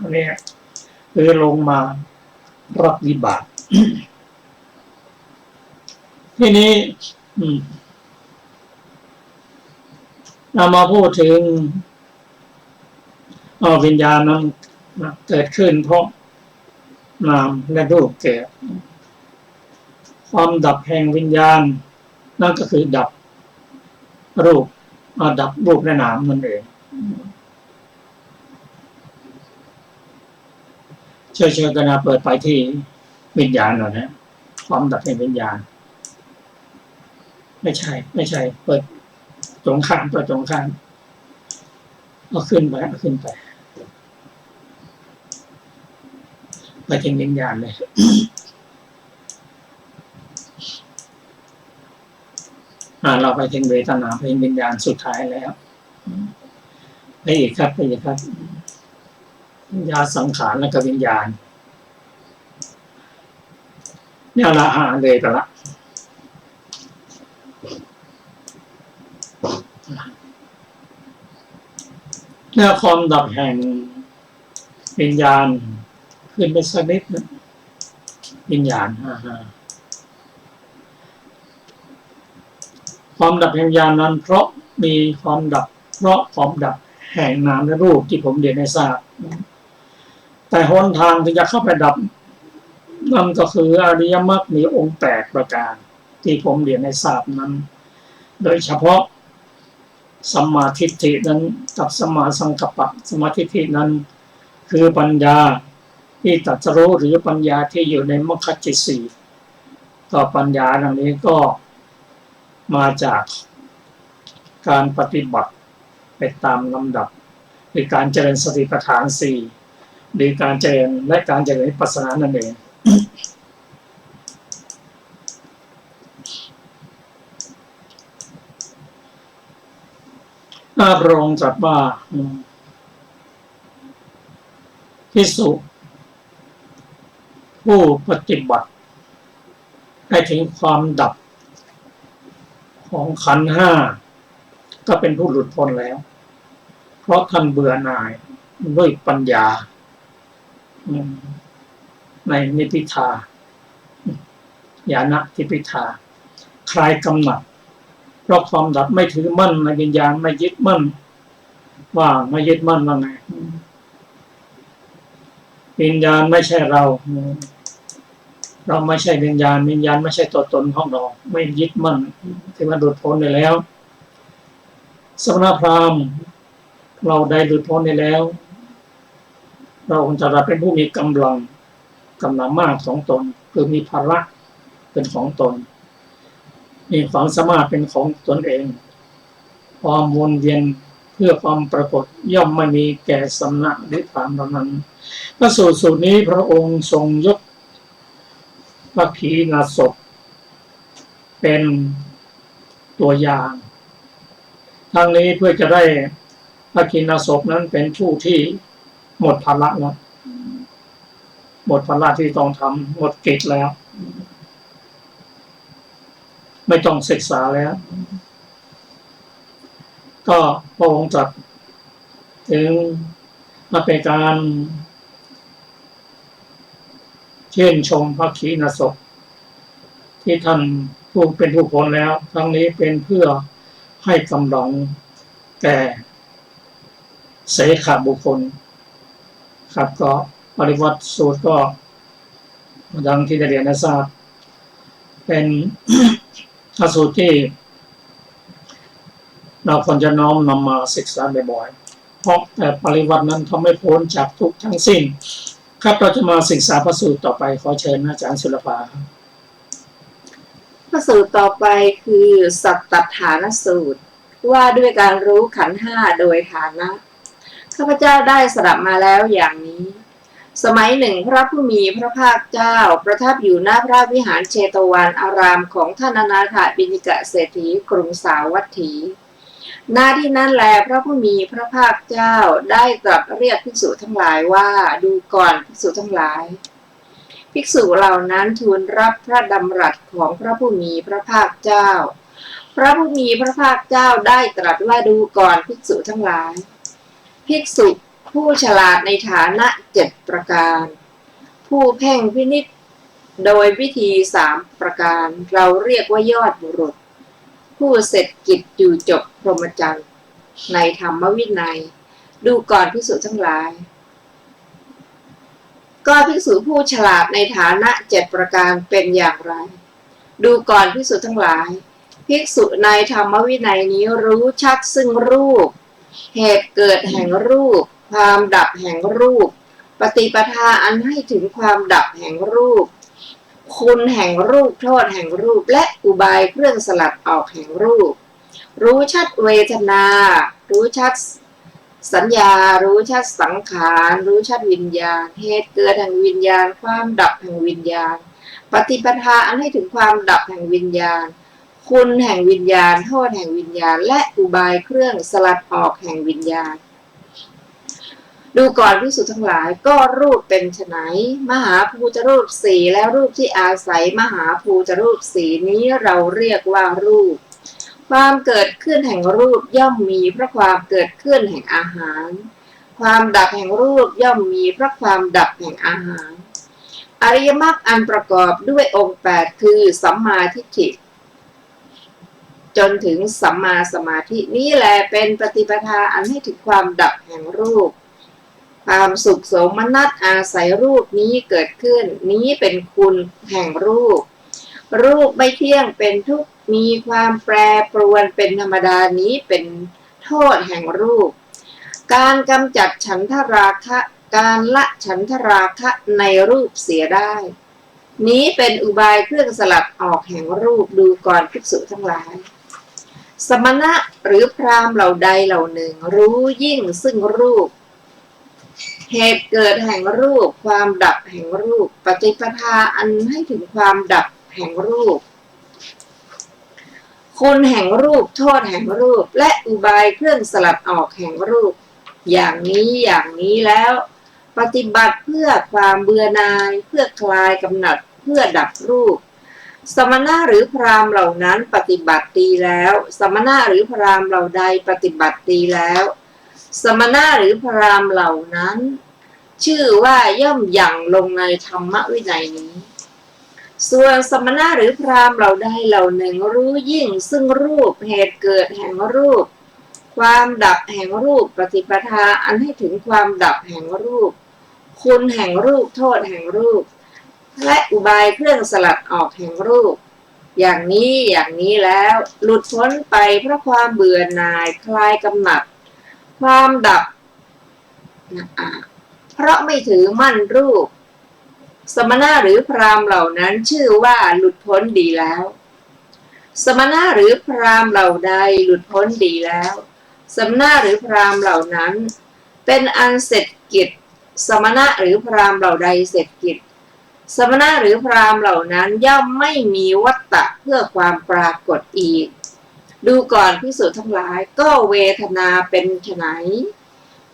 อันนี้คือลงมารับวิบากทีนี้เรามาพูดถึงวิญญาณนั้นเกิดขึ้นเพราะนามและรูปเกิดความดับแห่งวิญญาณนั่นก็คือดับรูปดับรูปและนามนั่นเองเชิญกันนะเปิดไปที่วิญญาณหน่อยนะความดับแห่งวิญญาณไม่ใช่เปิดตรงข้ามเอาขึ้นไปถึงวิญญาณเลยเราไปถึงเวทนาไปถึงวิญญาณสุดท้ายแล้วไปอีกครับวิญญาณสังขารและก็วิญญาณเนี่ยละเลยกันละเนี่ยความดับแห่งวิญญาณขึ้นไปสักนิดนะวิญญาณความดับแห่งวิญญาณนั้นเพราะมีความดับแห่งนามและรูปที่ผมเรียนให้ทราบแต่หนทางที่จะเข้าไปดับนั่นก็คืออริยมรรคมีองค์8ประการที่ผมเรียนให้ทราบนั้นโดยเฉพาะสัมมาทิฏฐินั้นกับสัมมาสังกัปปะสัมมาทิฏฐินั้นคือปัญญาที่ตรัสรู้หรือปัญญาที่อยู่ในมรรคจิต4ก็ปัญญาดังนี้ก็มาจากการปฏิบัติไปตามลำดับหรือการเจริญสติปัฏฐาน4หรือการเจริญและการเจริญวิปัสสนานั่นเองพระองค์ตรัสว่าภิกษุผู้ปฏิบัติให้ถึงความดับของขันธ์5ก็เป็นผู้หลุดพ้นแล้วเพราะท่านเบื่อหน่ายด้วยปัญญาในนิพพิทาญาณทิพพิทาคลายกำหนัดเพราะความดับไม่ถือมั่นในวิญญาณไม่ยึดมั่นว่าไม่ยึดมั่นว่าไงวิญญาณไม่ใช่เราไม่ใช่วิญญาณไม่ใช่ตัวตนของเราไม่ยึดมั่นถือว่าหลุดพ้นไปแล้วสมณพราหมณ์เราได้หลุดพ้นไปแล้วเราจะเป็นผู้มีกำลังมากของตนคือมีภาระเป็นของตนมีความสามารถเป็นของตนเองความวนเวียนเพื่อความปรากฏย่อมไม่มีแก่สำนักหรือพราหมณ์เหล่านั้นพระสูตรนี้พระองค์ทรงยกพระขีณาสพเป็นตัวอย่างทั้งนี้เพื่อจะได้พระขีณาสพนั้นเป็นผู้ที่หมดภาระแล้วหมดภาระที่ต้องทำหมดกิจแล้วไม่ต้องศึกษาแล้วก็พระองค์ตรัสถึงมาเป็นการชื่นชมพระขีณาสพที่ท่านผู้เป็นผู้พ้นแล้วทั้งนี้เป็นเพื่อให้กำลังแก่เสขบุคคลครับก็ปริวัติสูตรก็ดังที่ได้เรียนให้ทราบเป็นสูตรที่เราควรจะน้อมนำมาศึกษาบ่อยๆเพราะแต่ปริวัตินั้นเขาไม่พ้นจากทุกข์ทั้งสิ้นครับเราจะมาศึกษาพระสูตรต่อไปขอเชิญอาจารย์สุรภาพระสูตรต่อไปคือสัตตฐานสูตรว่าด้วยการรู้ขันธ์5โดยฐานะข้าพเจ้าได้สดับมาแล้วอย่างนี้สมัยหนึ่งพระผู้มีพระภาคเจ้าประทับอยู่หน้าพระวิหารเชตวันอารามของท่านอนาถบิณฑิกเศรษฐีกรุงสาวัตถีณที่นั้นแลพระผู้มีพระภาคเจ้าได้ตรัสเรียกภิกษุทั้งหลายว่าดูก่อนภิกษุทั้งหลายภิกษุเหล่านั้นทูลรับพระดำรัสของพระผู้มีพระภาคเจ้าพระผู้มีพระภาคเจ้าได้ตรัสว่าดูก่อนภิกษุทั้งหลายภิกษุ ผู้ฉลาดในฐานะ7ประการผู้เพ่งพินิจโดยวิธี3ประการเราเรียกว่ายอดบุรุษผู้เสร็จกิจอยู่จบพรหมจรรย์ในธรรมวินัยดูก่อนภิกษุทั้งหลายก็ภิกษุผู้ฉลาดในฐานะ7ประการเป็นอย่างไรดูก่อนภิกษุทั้งหลายภิกษุในธรรมวินัยนี้รู้ชัดซึ่งรูปเหตุเกิดแห่งรูปความดับแห่งรูปปฏิปทาอันให้ถึงความดับแห่งรูปคุณแห่งรูปโทษแห่งรูปและอุบายเครื่องสลัดออกแห่งรูปรู้ชัดเวทนารู้ชัดสัญญารู้ชัดสังขารรู้ชัดวิญญาณเหตุเกิดแห่งวิญญาณความดับแห่งวิญญาณปฏิปทาอันให้ถึงความดับแห่งวิญญาณคุณแห่งวิญญาณโทษแห่งวิญญาณและอุบายเครื่องสลัดออกแห่งวิญญาณดูก่อนภิกษุทั้งหลายก็รูปเป็นไฉนมหาภูตรูปสี่และรูปที่อาศัยมหาภูตรูปสี่นี้เราเรียกว่ารูปความเกิดขึ้นแห่งรูปย่อมมีเพราะความเกิดขึ้นแห่งอาหารความดับแห่งรูปย่อมมีเพราะความดับแห่งอาหารอริยมรรคอันประกอบด้วยองค์8คือสัมมาทิฏฐิจนถึงสัมมาสมาธินี้แลเป็นปฏิปทาอันให้ถึงความดับแห่งรูปความสุขโสมนัสอาศัยรูปนี้เกิดขึ้นนี้เป็นคุณแห่งรูปรูปไม่เที่ยงเป็นทุกข์มีความแปรปรวนเป็นธรรมดานี้เป็นโทษแห่งรูปการกำจัดฉันทราคะการละฉันทราคะในรูปเสียได้นี้เป็นอุบายเครื่องสลัดออกแห่งรูปดูก่อนภิกษุทั้งหลายสมณะหรือพราหมณ์เหล่าใดเหล่าหนึ่งรู้ยิ่งซึ่งรูปเหตุเกิดแห่งรูปความดับแห่งรูปปฏิปทาอันให้ถึงความดับแห่งรูปคุณแห่งรูปโทษแห่งรูปและอุบายเครื่องสลัดออกแห่งรูปอย่างนี้แล้วปฏิบัติเพื่อความเบื่อหน่ายเพื่อคลายกำหนัดเพื่อดับรูปสมณะหรือพราหมณ์เหล่านั้นปฏิบัติดีแล้วสมณะหรือพราหมณ์เหล่าใดปฏิบัติดีแล้วสมณะหรือพราหมณ์เหล่านั้นชื่อว่าย่อมหยั่งลงในธรรมวินัยนี้ส่วนสมณะหรือพราหมณ์เหล่าใดเหล่าหนึ่งรู้ยิ่งซึ่งรูปเหตุเกิดแห่งรูปความดับแห่งรูปปฏิปทาอันให้ถึงความดับแห่งรูปคุณแห่งรูปโทษแห่งรูปและอุบายเครื่องสลัดออกแห่งรูปอย่างนี้แล้วหลุดพ้นไปเพราะความเบื่อหน่ายคลายกำหนัดความดับเพราะไม่ถือมั่นรูปสมณะหรือพราหมณ์เหล่านั้นชื่อว่าหลุดพ้นดีแล้วสมณะหรือพราหมณ์เหล่าใดหลุดพ้นดีแล้วสมณะหรือพราหมณ์เหล่านั้นเป็นอันเสร็จกิจสมณะหรือพราหมณ์เหล่าใดเสร็จกิจสมณะหรือพราหมณ์เหล่านั้นย่อมไม่มีวัตตะเพื่อความปรากฏอีกดูก่อนภิกษุทั้งหลายก็เวทนาเป็นไฉน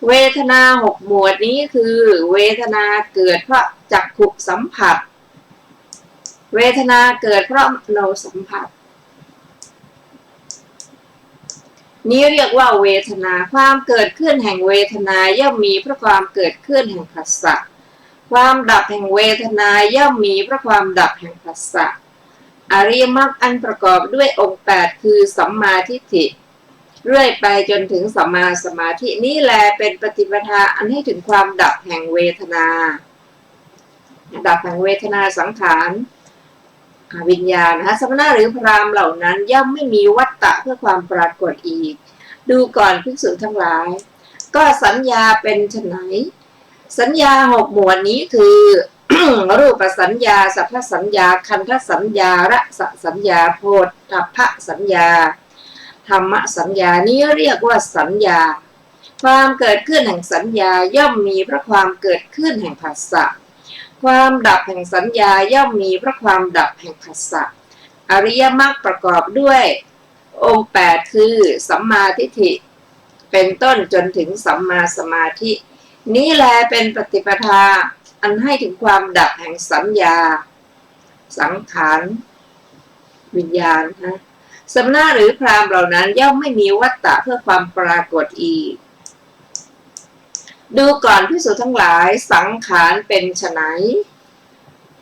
เวทนา6หมวดนี้คือเวทนาเกิดเพราะจักขุสัมผัสเวทนาเกิดเพราะมโนสัมผัสนี้เรียกว่าเวทนาความเกิดขึ้นแห่งเวทนาย่อมมีเพราะความเกิดขึ้นแห่งผัสสะความดับแห่งเวทนาย่อมมีเพราะความดับแห่งผัสสะอริยมรรคอันประกอบด้วยองค์8คือสัมมาทิฏฐิเรื่อยไปจนถึงสัมมาสมาธินี้แลเป็นปฏิปทาอันให้ถึงความดับแห่งเวทนาดับแห่งเวทนาสังขารวิญญาณสมณะหรือพราหมณ์เหล่านั้นย่อมไม่มีวัตตะเพื่อความปรากฏอีกดูก่อนภิกษุทั้งหลายก็สัญญาเป็นไฉนสัญญา6หมวดนี้คือ รูปสัญญาสัทธสัญญาคันธสัญญารสสัญญาโพธพะสัญญาธรรมสัญญานี้เรียกว่าสัญญาความเกิดขึ้นแห่งสัญญาย่อมมีเพราะความเกิดขึ้นแห่งผัสสะความดับแห่งสัญญาย่อมมีเพราะความดับแห่งผัสสะอริยมรรคประกอบด้วยองค์8คือสัมมาทิฏฐิเป็นต้นจนถึงสัมมาสมาธินี้แลเป็นปฏิปทาอันให้ถึงความดับแห่งสัญญาสังขารวิญญาณสมณะหรือพราหมณ์เหล่านั้นย่อมไม่มีวัตตะเพื่อความปรากฏอีก ดูก่อนภิกษุทั้งหลายสังขารเป็นไฉน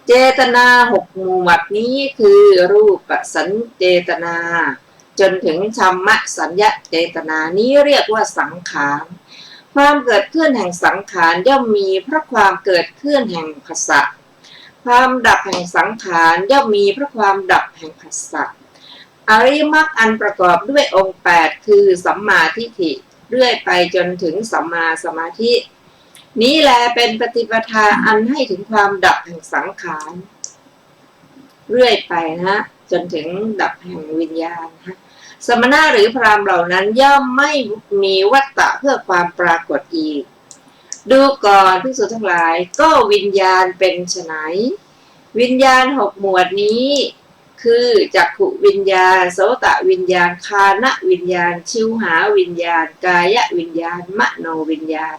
เจตนา6 หมวดนี้คือรูปสัญเจตนาจนถึงธัมมสัญญาเจตนานี้เรียกว่าสังขารความเกิดขึ้นแห่งสังขารย่อมมีเพราะความเกิดขึ้นแห่งผัสสะความดับแห่งสังขารย่อมมีเพราะความดับแห่งผัสสะอริยมรรคอันประกอบด้วยองค์8คือสัมมาทิฏฐิเรื่อยไปจนถึงสัมมาสมาธินี้แลเป็นปฏิปทาอันให้ถึงความดับแห่งสังขารเรื่อยไปนะจนถึงดับแห่งวิญญาณนะสมณะหรือพราหมณ์เหล่านั้นย่อมไม่มีวัตตะเพื่อความปรากฏอีกดูก่อนภิกษุทั้งหลายก็วิญญาณเป็นไฉนวิญญาณ6 หมวดนี้คือจักขุวิญญาณโสตวิญญาณฆานวิญญาณชิวหาวิญญาณกายวิญญาณมโนวิญญาณ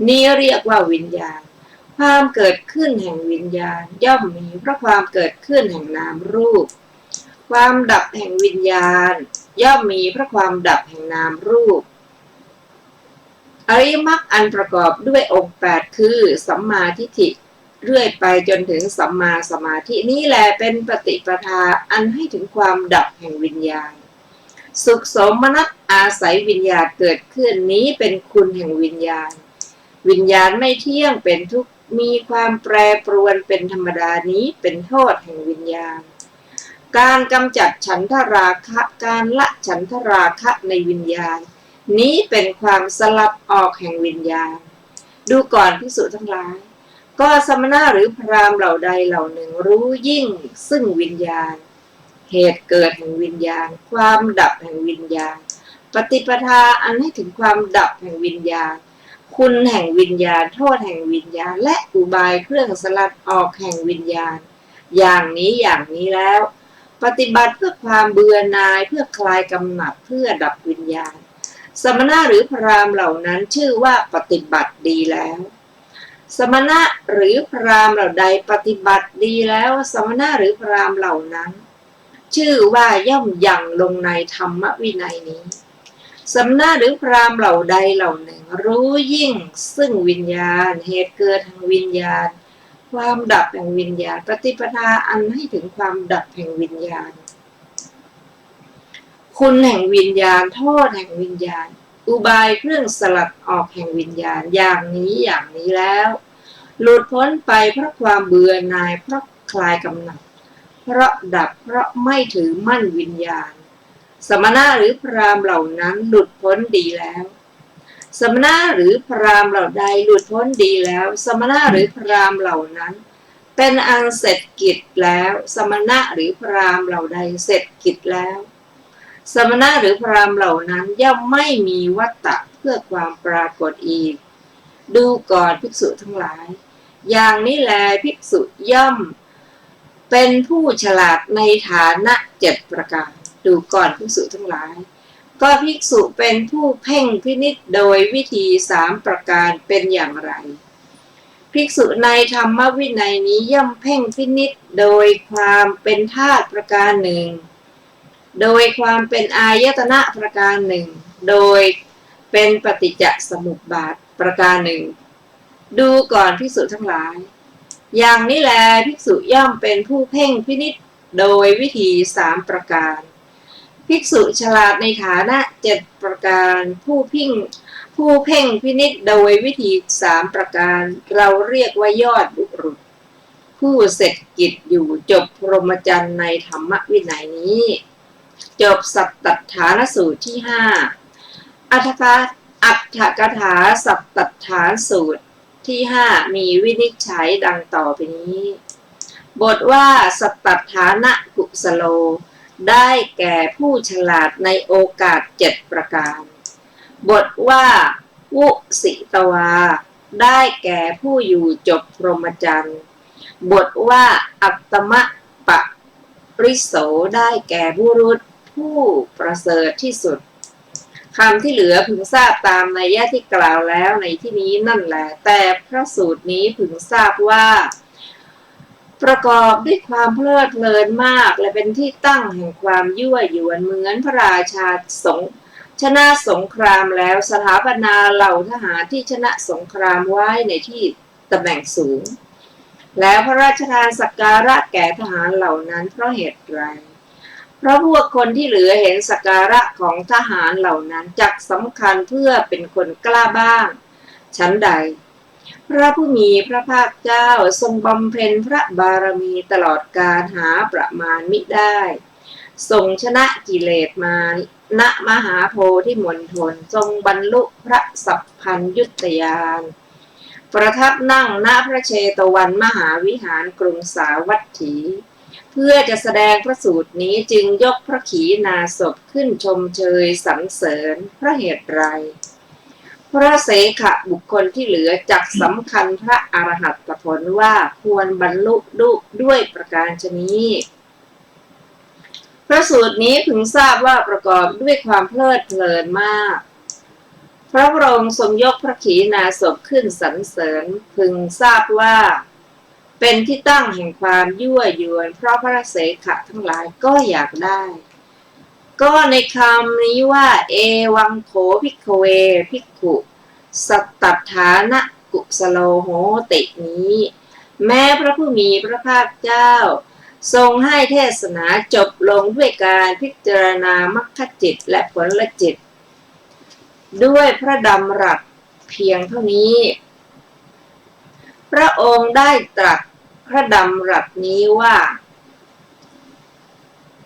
นี้เรียกว่าวิญญาณความเกิดขึ้นแห่งวิญญาณย่อมมีเพราะความเกิดขึ้นแห่งนามรูปความดับแห่งวิญญาณย่อมมีเพราะความดับแห่งนามรูปอริยมรรคอันประกอบด้วยองค์8คือสัมมาทิฏฐิเรื่อยไปจนถึงสัมมาสมาธินี้แลเป็นปฏิปทาอันให้ถึงความดับแห่งวิญญาณสุขสมนัสอาศัยวิญญาณเกิดขึ้นนี้เป็นคุณแห่งวิญญาณวิญญาณไม่เที่ยงเป็นทุกข์มีความแปรปรวนเป็นธรรมดานี้เป็นโทษแห่งวิญญาณการกำจัดฉันทราคะการละฉันทราคะในวิญญาณนี้เป็นความสลัดออกแห่งวิญญาณดูก่อนภิกษุทั้งหลายก็สมณะหรือพราหมณ์เหล่าใดเหล่าหนึ่งรู้ยิ่งซึ่งวิญญาณเหตุเกิดแห่งวิญญาณความดับแห่งวิญญาณปฏิปทาอันให้ถึงความดับแห่งวิญญาณคุณแห่งวิญญาณโทษแห่งวิญญาณและอุบายเครื่องสลัดออกแห่งวิญญาณอย่างนี้แล้วปฏิบัติเพื่อความเบื่อหน่ายเพื่อคลายกำหนัดเพื่อดับวิญญาณสมณะหรือพราหมณ์เหล่านั้นชื่อว่าปฏิบัติดีแล้วสมณะหรือพราหมณ์เหล่าใดปฏิบัติดีแล้วสมณะหรือพราหมณ์เหล่านั้นชื่อว่าย่อมยังลงในธรรมวินัยนี้สมณะหรือพราหมณ์เหล่าใดเหล่าหนึ่งรู้ยิ่งซึ่งวิญญาณเหตุเกิดแห่งวิญญาณความดับแห่งวิญญาณปฏิปทาอันให้ถึงความดับแห่งวิญญาณคุณแห่งวิญญาณโทษแห่งวิญญาณอุบายเครื่องสลัดออกแห่งวิญญาณอย่างนี้แล้วหลุดพ้นไปเพราะความเบื่อหน่ายเพราะคลายกำหนัดเพราะดับเพราะไม่ถือมั่นวิญญาณสมณะหรือพราหมณ์เหล่านั้นหลุดพ้นดีแล้วสมณะหรือพราหมณ์เหล่าใดหลุดพ้นดีแล้วสมณะหรือพราหมณ์เหล่านั้นเป็นอันเสร็จกิจแล้วสมณะหรือพราหมณ์เหล่าใดเสร็จกิจแล้วสมณะหรือพราหมณ์เหล่านั้นย่อมไม่มีวัตตะเพื่อความปรากฏอีกดูก่อนภิกษุทั้งหลายอย่างนี้แลภิกษุย่อมเป็นผู้ฉลาดในฐานะ7 ประการดูก่อนภิกษุทั้งหลายก็ภิกษุเป็นผู้เพ่งพินิจโดยวิธี3 ประการเป็นอย่างไรภิกษุในธรรมวินัยนี้ย่อมเพ่งพินิจโดยความเป็นธาตุประการหนึ่งโดยความเป็นอายตนะประการหนึ่งโดยเป็นปฏิจจสมุปบาทประการหนึ่งดูก่อนภิกษุทั้งหลายอย่างนี้แลภิกษุย่อมเป็นผู้เพ่งพินิจโดยวิธี3 ประการภิกษุฉลาดในฐานะ7 ประการผู้เพ่งพินิจโดยวิธี3 ประการเราเรียกว่ายอดบุรุษผู้เสร็จกิจอยู่จบพรหมจรรย์ในธรรมวินัยนี้จบสัตตฐานสูตรที่5อัฏฐกถาสัตตฐานสูตรที่5มีวินิจฉัยดังต่อไปนี้บทว่าสัตตฐานะกุสโลได้แก่ผู้ฉลาดในโอกาส7 ประการบทว่าวุสิตวาได้แก่ผู้อยู่จบพรหมจรรย์บทว่าอัตตมะปะริโสได้แก่บุรุษผู้ประเสริฐที่สุดคำที่เหลือพึงทราบตามนัยยะที่กล่าวแล้วในที่นี้นั่นแหละแต่พระสูตรนี้พึงทราบว่าประกอบด้วยความเพลิดเพลินมากและเป็นที่ตั้งแห่งความยั่วยวนเหมือนพระราชาทรง ชนะสงครามแล้วสถาปนาเหล่าทหารที่ชนะสงครามไว้ในที่ตำแหน่งสูงแล้วพระราชทานสักการะแก่ทหารเหล่านั้นเพราะเหตุไรเพราะพวกคนที่เหลือเห็นสักการะของทหารเหล่านั้นจักสำคัญเพื่อเป็นคนกล้าบ้างชั้นใดพระผู้มีพระภาคเจ้าทรงบำเพ็ญพระบารมีตลอดกาลหาประมาณมิได้ทรงชนะกิเลสมาณมหาโพธิมณฑลทรงบรรลุพระสัพพัญญุตญาณประทับนั่งณพระเชตวันมหาวิหารกรุงสาวัตถีเพื่อจะแสดงพระสูตรนี้จึงยกพระขีณาสพขึ้นชมเชยสรรเสริญเพราะเหตุไรพระเสขะบุคคลที่เหลือจักสำคัญพระอรหัตผลว่าควรบรรลุด้วยประการฉนี้พระสูตรนี้พึงทราบว่าประกอบด้วยความเพลิดเพลินมากพระองค์ทรงยกพระขีณาสพขึ้นสรรเสริญพึงทราบว่าเป็นที่ตั้งแห่งความยั่วยวนเพราะพระเสขะทั้งหลายก็อยากได้ก็ในคำนี้ว่าเอวังโขภิกขเวภิกขุสัตตฐานะกุสโลโหตินี้แม้พระผู้มีพระภาคเจ้าทรงให้เทศนาจบลงด้วยการพิจารณามรรคจิตและผลจิตด้วยพระดำรัสเพียงเท่านี้พระองค์ได้ตรัสพระดำรัสนี้ว่า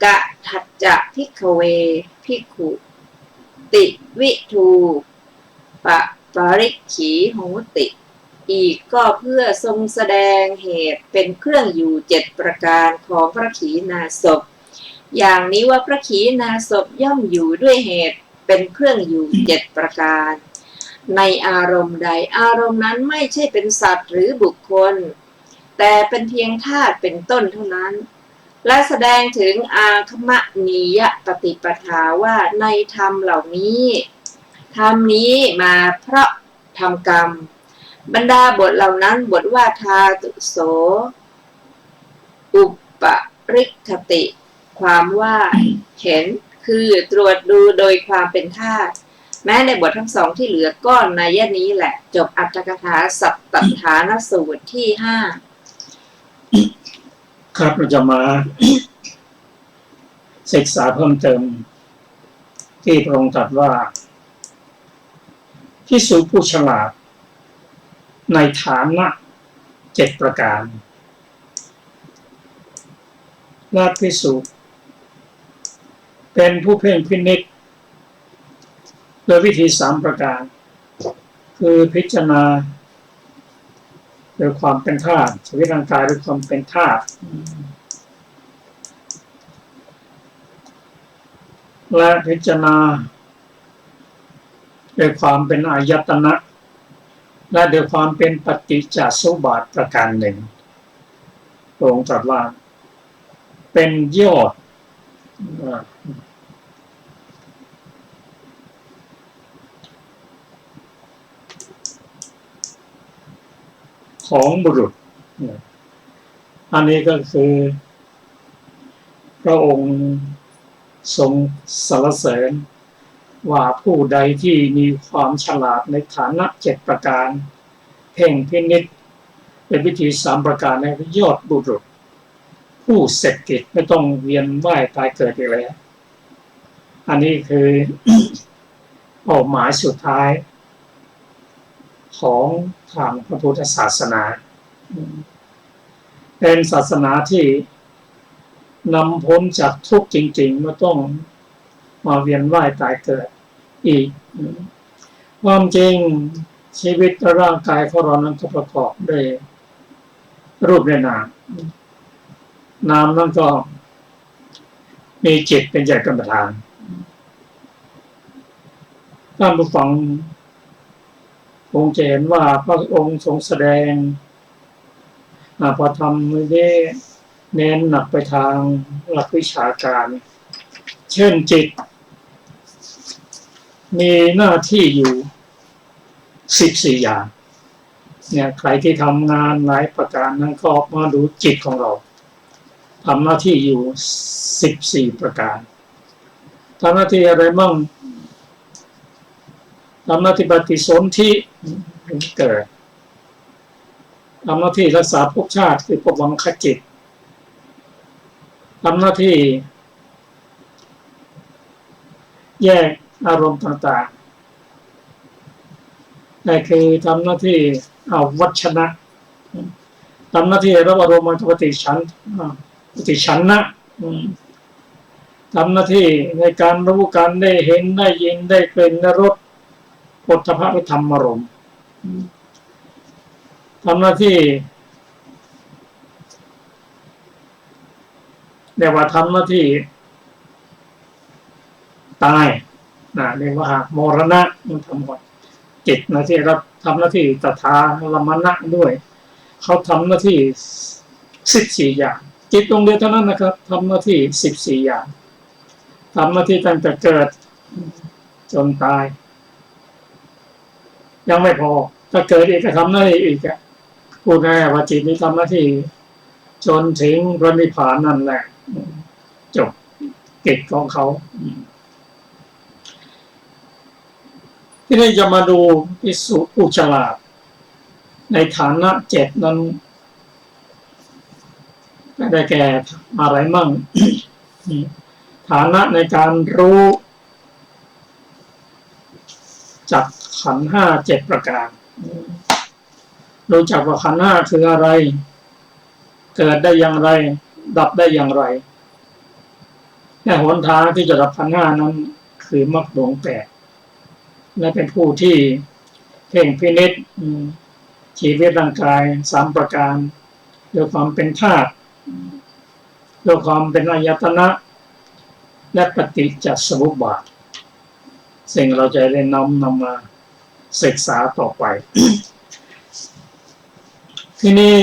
กะทัจจะภิกขเวภิกขุติวิทูปริกขีโหติอีกก็เพื่อทรงแสดงเหตุเป็นเครื่องอยู่7ประการของพระขีณาสพอย่างนี้ว่าพระขีณาสพย่อมอยู่ด้วยเหตุเป็นเครื่องอยู่7ประการในอารมณ์ใดอารมณ์นั้นไม่ใช่เป็นสัตว์หรือบุคคลแต่เป็นเพียงธาตุเป็นต้นเท่านั้นและแสดงถึงอาคมนียปฏิปทาว่าในธรรมเหล่านี้ธรรมนี้มาเพราะทำกรรมบรรดาบทเหล่านั้นบทว่าทาตุโสอุปริคติ ความว่าเห็นคือตรวจดูโดยความเป็นธาตุแม้ในบททั้งสองที่เหลือก็ในยะนี้แหละจบอรรถกถาสัตตฐานสูตรที่5ครับเราจะมาศึกษาเพิ่มเติมที่พระองค์ตรัสว่าภิกษุผู้ฉลาดในฐานะ7ประการและภิกษุเป็นผู้เพ่งพินิจโดยวิธี3ประการคือพิจารณาโดยความเป็นธาตุชีวิตร่างกายโดยความเป็นธาตุและพิจารณาโดยความเป็นอายตนะและโดยความเป็นปฏิจจสมุปบาทประการหนึ่งพระองค์ตรัสว่าเป็นยอดของบุรุษอันนี้ก็คือพระองค์ทรงสรรเสริญว่าผู้ใดที่มีความฉลาดในฐานะ7ประการเพ่งพินิจเป็นวิธี3ประการในยอดบุรุษผู้เสร็จกิจไม่ต้องเวียนว่ายตายเกิดอีกแล้วอันนี้คือ เป้าหมายสุดท้ายของทางพระพุทธศาสนาเป็นศาสนาที่นำพ้นจากทุกข์จริงๆไม่ต้องมาเวียนว่ายตายเกิดอีกความจริงชีวิตร่างกายของเรานั้นก็ประกอบด้วยรูปและนามนามนั้นก็มีจิตเป็นใหญ่เป็นประธานท่านผู้ฟังคงจะเห็นว่าพระองค์ทรงแสดงพอทำนี้เน้นหนักไปทางหลักวิชาการเช่นจิตมีหน้าที่อยู่14อย่างเนี่ยใครที่ทำงานหลายประการนั้นก็มาดูจิตของเราทำหน้าที่อยู่14ประการทำหน้าที่อะไรบ้าง ทำหน้าที่ปฏิสนธิเกิดทำหน้าที่รักษาภพชาติคือภพวังคจิตทำหน้าที่แยกอารมณ์ต่างๆนั่นคือทำหน้าที่วัชนะทำหน้าที่รับอารมณ์ปฏิฉันนะทำหน้าที่ในการรู้การได้เห็นได้ยินได้กลิ่นได้รสโผฏฐัพพะวิธรรมอารมณ์ทำหน้าที่เรียกว่าทำหน้าที่ตายเรียกว่ามรณะมันทำหมดจิตหน้าที่รับทำหน้าที่ตถาลมณะด้วยเขาทำหน้าที่14อย่างจิตดวงเดียวเท่านั้นนะครับทำหน้าที่14อย่างทำหน้าที่ตั้งแต่เกิดจนตายยังไม่พอถ้าเกิดอีกก็ทำหน้าที่อีกพูดง่ายว่าจิตนี้ทำหน้าที่จนถึงพระนิพพานนั่นแหละจบกิจของเขาที่นี่จะมาดูภิกษุผู้ฉลาดในฐานะ7นั้นได้แก่อะไรมั่ง ฐานะในการรู้จักขันธ์5 7ประการรู้จักว่าขันธ์5คืออะไรเกิดได้อย่างไรดับได้อย่างไรแต่หนทางที่จะดับขันธ์5นั้นคือมรรคผล8และเป็นผู้ที่เพ่งพินิจชีวิตร่างกาย3ประการด้วยความเป็นธาตุด้วยความเป็นอายตนะและปฏิจจสมุปบาทสิ่งเราจะได้นำมาศึกษาต่อไป ที่นี้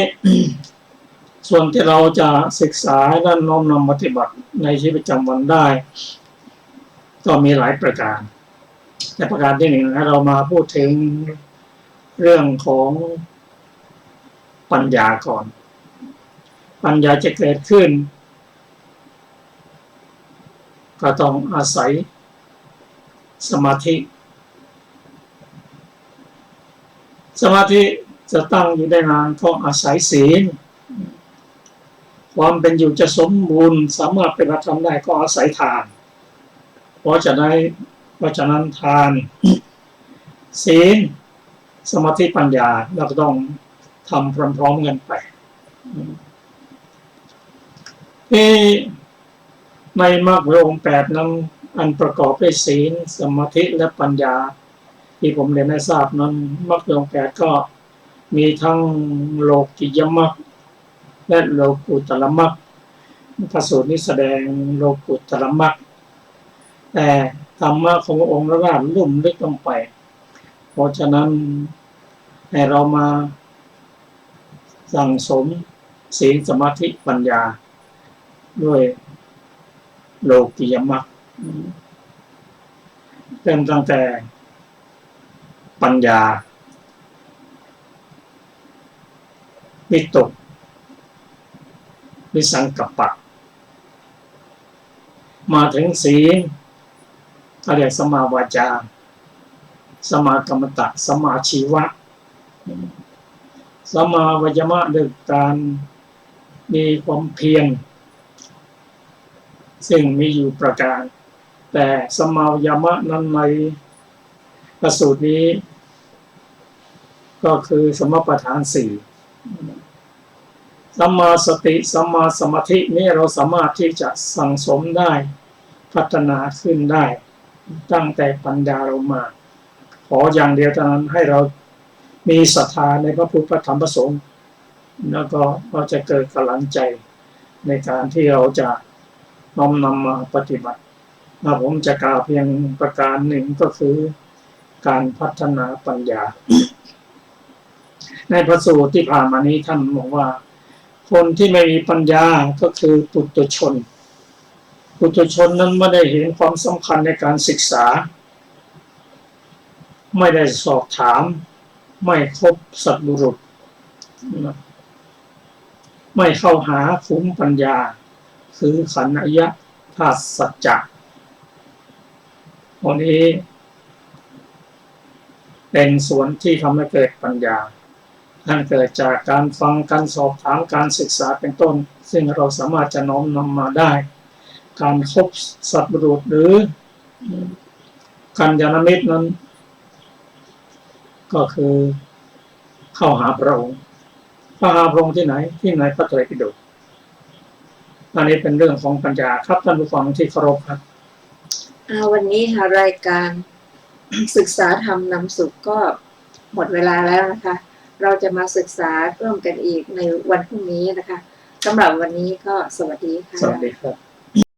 ส่วนที่เราจะศึกษาและน้อมนำปฏิบัติในชีวิตประจำวันได้ก็มีหลายประการแต่ประการที่1เรามาพูดถึงเรื่องของปัญญาก่อนปัญญาจะเกิดขึ้นก็ต้องอาศัยสมาธิจะตั้งอยู่ได้นานก็อาศัยศีลความเป็นอยู่จะสมบูรณ์สามารถเป็นธรรมได้ก็อาศัยทานเพราะฉะนั้นทานศีลสมาธิปัญญาเราก็ต้องทำพร้อมๆกันไปในมรรคองค์8นั้นอันประกอบด้วยศีลสมาธิและปัญญาที่ผมเรียนให้ทราบนั้นมรรคองค์8ก็มีทั้งโลกิยมรรคและโลกุตตรมรรคพระสูตรนี้แสดงโลกุตตรมรรคแต่ธรรมะขององค์พระราชลุ่มลึกลงไปเพราะฉะนั้นให้เรามาสั่งสมศีลสมาธิปัญญาด้วยโลกิยมรรคเริ่มตั้งแต่ปัญญาวิตกวิสังกัปปะมาถึงศีลเขาเรียกสัมมาวาจาสัมมากัมมันตะสัมมาชีวะสัมมาวิยมะด้วยการมีความเพียรซึ่งมีอยู่ประการแต่สัมมาวิยมะนั้นในพระสูตรนี้ก็คือสมปัฏฐาน4สัมมาสติสัมมาสมาธินี้เราสามารถที่จะสั่งสมได้พัฒนาขึ้นได้ตั้งแต่ปัญญาเรามาขออย่างเดียวเท่านั้นให้เรามีศรัทธาในพระพุทธพระธรรมพระสงฆ์แล้วก็เราจะเกิดกำลังใจในการที่เราจะน้อมนำมาปฏิบัติผมจะกล่าวเพียงประการหนึ่งก็คือการพัฒนาปัญญา ในพระสูตรที่ผ่านมานี้ท่านบอกว่าคนที่ไม่มีปัญญาก็คือปุถุชนนั้นไม่ได้เห็นความสำคัญในการศึกษาไม่ได้สอบถามไม่คบสัตบุรุษไม่เข้าหาคุ้มปัญญาคือขันธ์ยะธาตุสัจจะวันนี้ เป็นส่วนที่ทำให้เกิดปัญญาอันเกิดจากการฟังการสอบถามการศึกษาเป็นต้นซึ่งเราสามารถจะน้อมนำมาได้การคบสัตว์บุรุษหรือกัลยาณมิตรนั้นก็คือเข้าหาพระองค์เข้าหาพระองค์ที่ไหนพระไตรปิฎกอันนี้เป็นเรื่องของปัญญาครับท่านผู้ฟังที่เคารพครับวันนี้ค่ะรายการศึกษาธรรมนำสุขก็หมดเวลาแล้วนะคะ เราจะมาศึกษาร่วมกันอีกในวันพรุ่งนี้นะคะสำหรับวันนี้ก็สวัสดีค่ะสวัสดีครับ